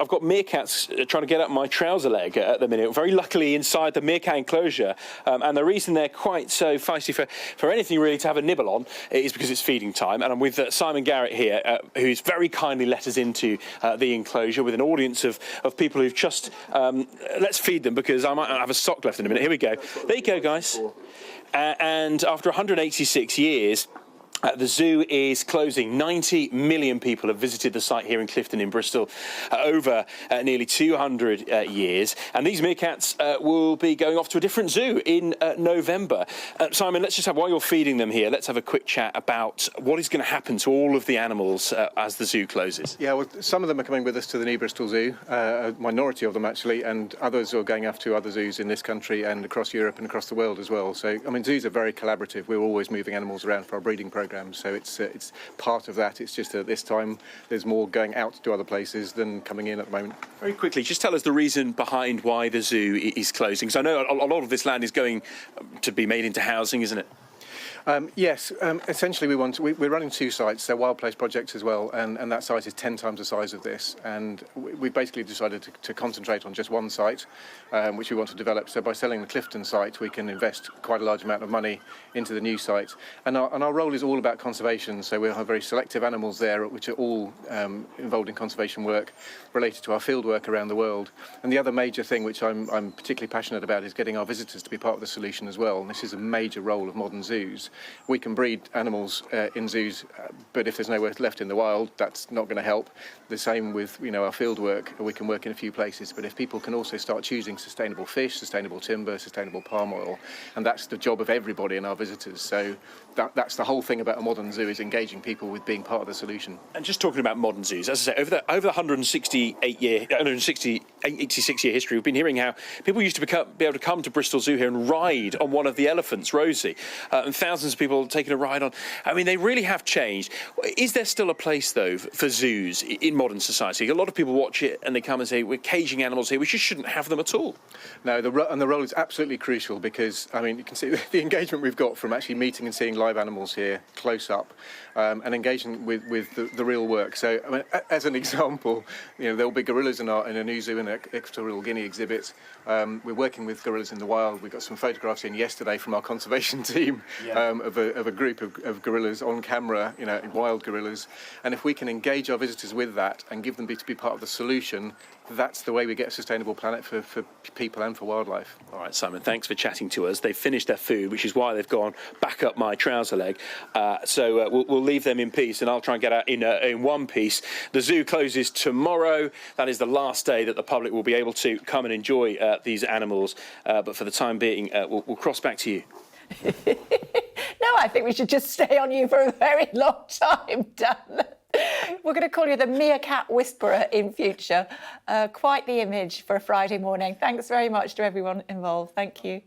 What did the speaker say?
I've got meerkats trying to get up my trouser leg at the minute, very luckily inside the meerkat enclosure. And the reason they're quite so feisty for anything really to have a nibble on is because it's feeding time. And I'm with Simon Garrett here, who's very kindly let us into the enclosure with an audience of people who've just... let's feed them, because I might not have a sock left in a minute. Here we go. There you go, guys. And after 186 years... the zoo is closing. 90 million people have visited the site here in Clifton in Bristol over nearly 200 years. And these meerkats will be going off to a different zoo in November. Simon, let's just have, while you're feeding them here, let's have a quick chat about what is going to happen to all of the animals as the zoo closes. Yeah, well, some of them are coming with us to the new Bristol Zoo, a minority of them actually, and others are going off to other zoos in this country and across Europe and across the world as well. So, I mean, zoos are very collaborative. We're always moving animals around for our breeding programme. So it's part of that. It's just that this time there's more going out to other places than coming in at the moment. Very quickly, just tell us the reason behind why the zoo is closing. Because I know a lot of this land is going to be made into housing, isn't it? Yes, essentially we're running two sites. They're wild place projects as well, and that site is 10 times the size of this. And we basically decided to concentrate on just one site, which we want to develop. So by selling the Clifton site, we can invest quite a large amount of money into the new site. And our role is all about conservation. So we'll have very selective animals there, which are all involved in conservation work related to our field work around the world. And the other major thing, which I'm particularly passionate about, is getting our visitors to be part of the solution as well. And this is a major role of modern zoos. We can breed animals in zoos, but if there's nowhere left in the wild, that's not going to help. The same with our field work. We can work in a few places, but if people can also start choosing sustainable fish, sustainable timber, sustainable palm oil, and that's the job of everybody and our visitors. So that's the whole thing about a modern zoo, is engaging people with being part of the solution. And just talking about modern zoos, as I say, over the 186-year history, we've been hearing how people used to be able to come to Bristol Zoo here and ride on one of the elephants, Rosie, and thousands of people taking a ride on. I mean, they really have changed. Is there still a place, though, for zoos in modern society? A lot of people watch it and they come and say, we're caging animals here, we just shouldn't have them at all. No, the role is absolutely crucial, because, I mean, you can see the engagement we've got from actually meeting and seeing live animals here close up, and engaging with the real work. So, I mean, as an example, there'll be gorillas in a new zoo in an equatorial Guinea exhibit. We're working with gorillas in the wild. We got some photographs in yesterday from our conservation team of a group of gorillas on camera, wild gorillas. And if we can engage our visitors with that and give them to be part of the solution, that's the way we get a sustainable planet for people and for wildlife. All right, Simon, thanks for chatting to us. They've finished their food, which is why they've gone back up my trouser leg. So we'll leave them in peace, and I'll try and get out in one piece. The zoo closes tomorrow. That is the last day that the public will be able to come and enjoy these animals. But for the time being, we'll cross back to you. No, I think we should just stay on you for a very long time, Dan. We're going to call you the Meerkat Whisperer in future. Quite the image for a Friday morning. Thanks very much to everyone involved. Thank you.